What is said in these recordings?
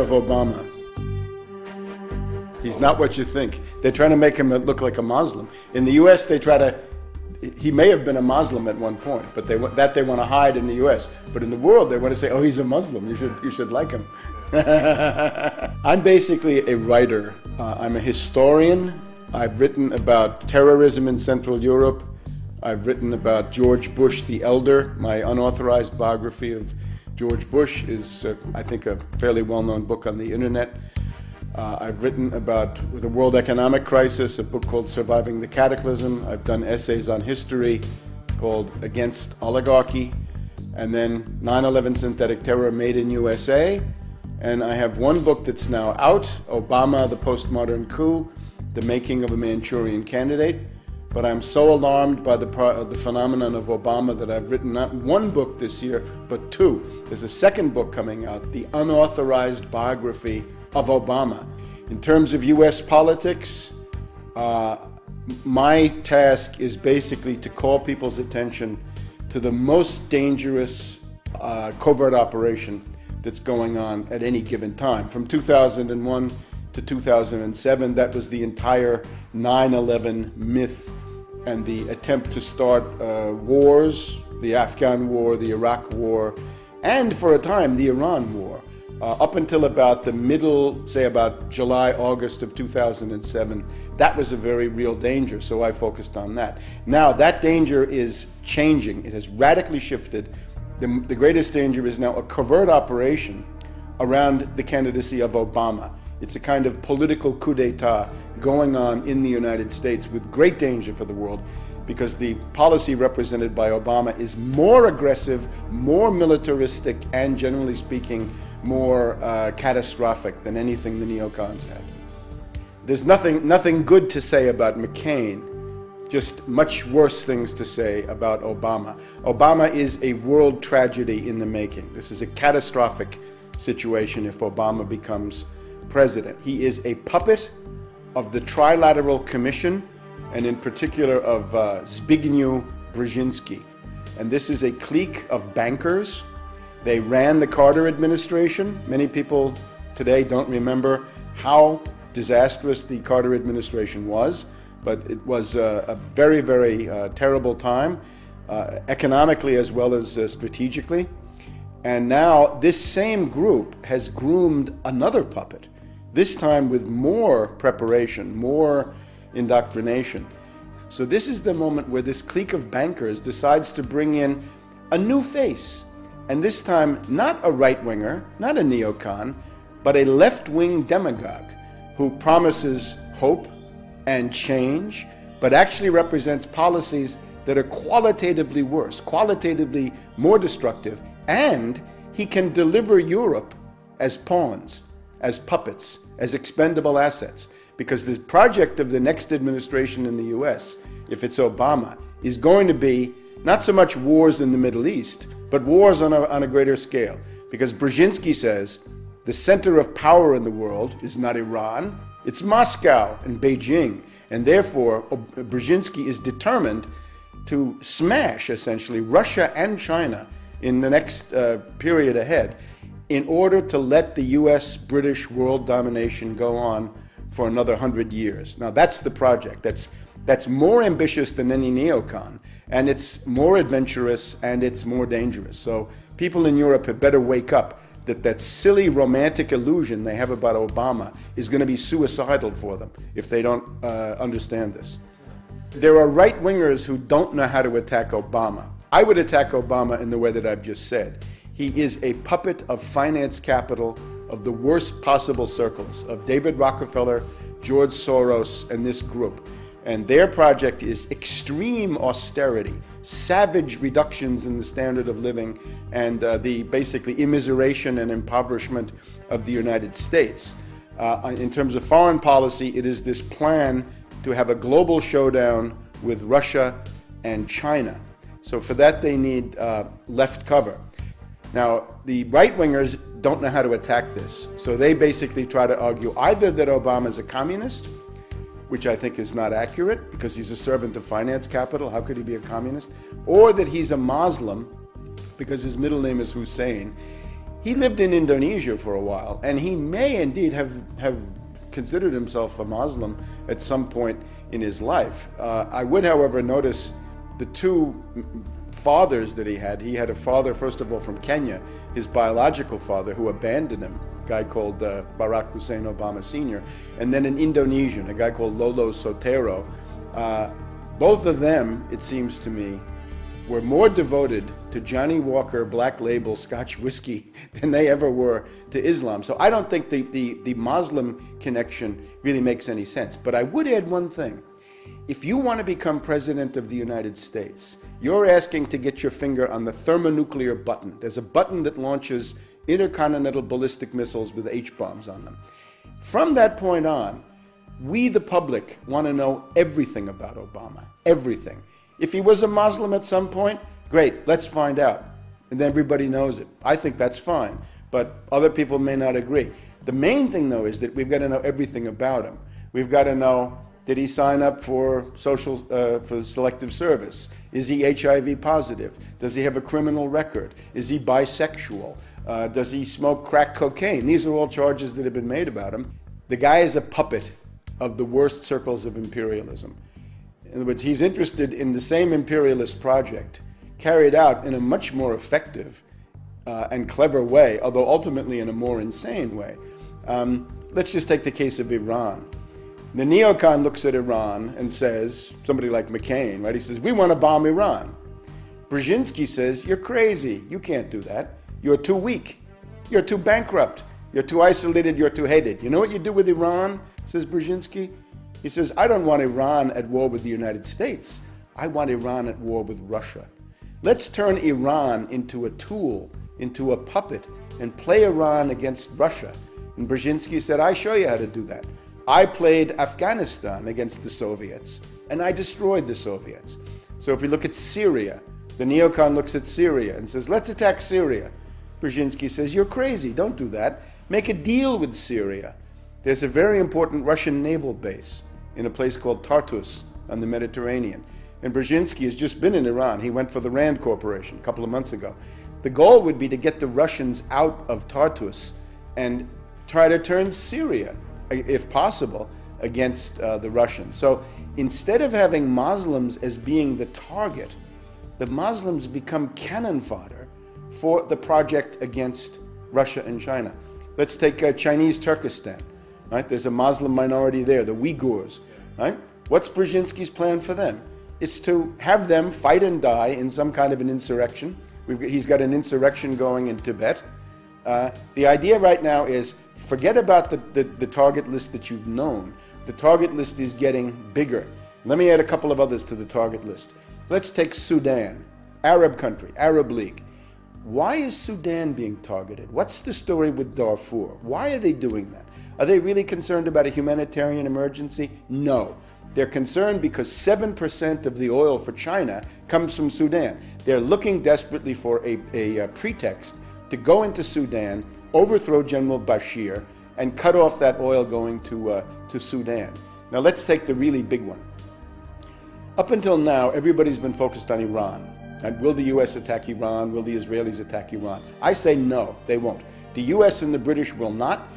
of Obama. He's not what you think. They're trying to make him look like a Muslim. In the U.S., they try to, he may have been a Muslim at one point, but they want to hide in the U.S. But in the world, they want to say, oh, he's a Muslim. You should like him. I'm basically a writer. I'm a historian. I've written about terrorism in Central Europe. I've written about George Bush the Elder. My unauthorized biography of George Bush is, I think, a fairly well-known book on the internet. I've written about the world economic crisis, a book called Surviving the Cataclysm. I've done essays on history called Against Oligarchy, and then 9/11 Synthetic Terror Made in USA. And I have one book that's now out, Obama, the Postmodern Coup, The Making of a Manchurian Candidate. But I'm so alarmed by the phenomenon of Obama that I've written not one book this year, but two. There's a second book coming out, The Unauthorized Biography of Obama. In terms of U.S. politics, my task is basically to call people's attention to the most dangerous covert operation that's going on at any given time. From 2001 to 2007, that was the entire 9/11 myth and the attempt to start wars, the Afghan war, the Iraq war, and for a time, the Iran war. Up until about the middle, say about July, August of 2007, that was a very real danger, so I focused on that. Now, that danger is changing. It has radically shifted. The greatest danger is now a covert operation around the candidacy of Obama. It's a kind of political coup d'etat going on in the United States with great danger for the world, because the policy represented by Obama is more aggressive, more militaristic, and generally speaking, more catastrophic than anything the neocons have. There's nothing good to say about McCain, just much worse things to say about Obama. Obama is a world tragedy in the making. This is a catastrophic situation if Obama becomes president. He is a puppet of the Trilateral Commission, and in particular of Zbigniew Brzezinski. And this is a clique of bankers. They ran the Carter administration. Many people today don't remember how disastrous the Carter administration was, but it was a very, very terrible time, economically as well as strategically. And now this same group has groomed another puppet, this time with more preparation, more indoctrination. So this is the moment where this clique of bankers decides to bring in a new face. And this time, not a right-winger, not a neocon, but a left-wing demagogue who promises hope and change, but actually represents policies that are qualitatively worse, qualitatively more destructive, and he can deliver Europe as pawns, as puppets, as expendable assets. Because the project of the next administration in the US, if it's Obama, is going to be not so much wars in the Middle East, but wars on a greater scale. Because Brzezinski says the center of power in the world is not Iran, it's Moscow and Beijing. And therefore, Brzezinski is determined to smash, essentially, Russia and China in the next period ahead in order to let the US-British world domination go on for another 100 years. Now, that's the project. That's more ambitious than any neocon, and it's more adventurous, and it's more dangerous. So people in Europe had better wake up that silly romantic illusion they have about Obama is going to be suicidal for them if they don't understand this. There are right-wingers who don't know how to attack Obama. I would attack Obama in the way that I've just said. He is a puppet of finance capital of the worst possible circles, of David Rockefeller, George Soros, and this group. And their project is extreme austerity, savage reductions in the standard of living, and the basically immiseration and impoverishment of the United States. In terms of foreign policy, it is this plan to have a global showdown with Russia and China. So for that, they need left cover. Now, the right-wingers don't know how to attack this. So they basically try to argue either that Obama is a communist, which I think is not accurate because he's a servant of finance capital. How could he be a communist? Or that he's a Muslim because his middle name is Hussein. He lived in Indonesia for a while, and he may indeed have considered himself a Muslim at some point in his life. I would, however, notice the two fathers that he had. He had a father, first of all, from Kenya, his biological father, who abandoned him, a guy called Barack Hussein Obama Sr., and then an Indonesian, a guy called Lolo Sotero. Both of them, it seems to me, were more devoted to Johnny Walker Black Label Scotch whiskey than they ever were to Islam. So I don't think the Muslim connection really makes any sense. But I would add one thing. If you want to become president of the United States, you're asking to get your finger on the thermonuclear button. There's a button that launches intercontinental ballistic missiles with H-bombs on them. From that point on, we, the public, want to know everything about Obama, everything. If he was a Muslim at some point, great, let's find out. And then everybody knows it. I think that's fine, but other people may not agree. The main thing, though, is that we've got to know everything about him. We've got to know, did he sign up for for selective service? Is he HIV positive? Does he have a criminal record? Is he bisexual? Does he smoke crack cocaine? These are all charges that have been made about him. The guy is a puppet of the worst circles of imperialism. In other words, he's interested in the same imperialist project carried out in a much more effective and clever way, although ultimately in a more insane way. Let's just take the case of Iran. The neocon looks at Iran and says, somebody like McCain, right? He says, we want to bomb Iran. Brzezinski says, you're crazy. You can't do that. You're too weak. You're too bankrupt. You're too isolated. You're too hated. You know what you do with Iran, says Brzezinski? He says, I don't want Iran at war with the United States. I want Iran at war with Russia. Let's turn Iran into a tool, into a puppet, and play Iran against Russia. And Brzezinski said, I show you how to do that. I played Afghanistan against the Soviets, and I destroyed the Soviets. So if we look at Syria, the neocon looks at Syria and says, let's attack Syria. Brzezinski says, you're crazy, don't do that. Make a deal with Syria. There's a very important Russian naval base in a place called Tartus on the Mediterranean. And Brzezinski has just been in Iran. He went for the Rand Corporation a couple of months ago. The goal would be to get the Russians out of Tartus and try to turn Syria, if possible, against the Russians. So instead of having Muslims as being the target, the Muslims become cannon fodder for the project against Russia and China. Let's take Chinese Turkestan. Right? There's a Muslim minority there, the Uyghurs. Right? What's Brzezinski's plan for them? It's to have them fight and die in some kind of an insurrection. He's got an insurrection going in Tibet. The idea right now is forget about the target list that you've known. The target list is getting bigger. Let me add a couple of others to the target list. Let's take Sudan, Arab country, Arab League. Why is Sudan being targeted? What's the story with Darfur? Why are they doing that? Are they really concerned about a humanitarian emergency? No. They're concerned because 7% of the oil for China comes from Sudan. They're looking desperately for a pretext to go into Sudan, overthrow General Bashir, and cut off that oil going to Sudan. Now let's take the really big one. Up until now, everybody's been focused on Iran. And will the U.S. attack Iran? Will the Israelis attack Iran? I say no, they won't. The U.S. and the British will not.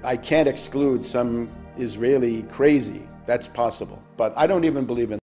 I can't exclude some Israeli crazy. That's possible. But I don't even believe in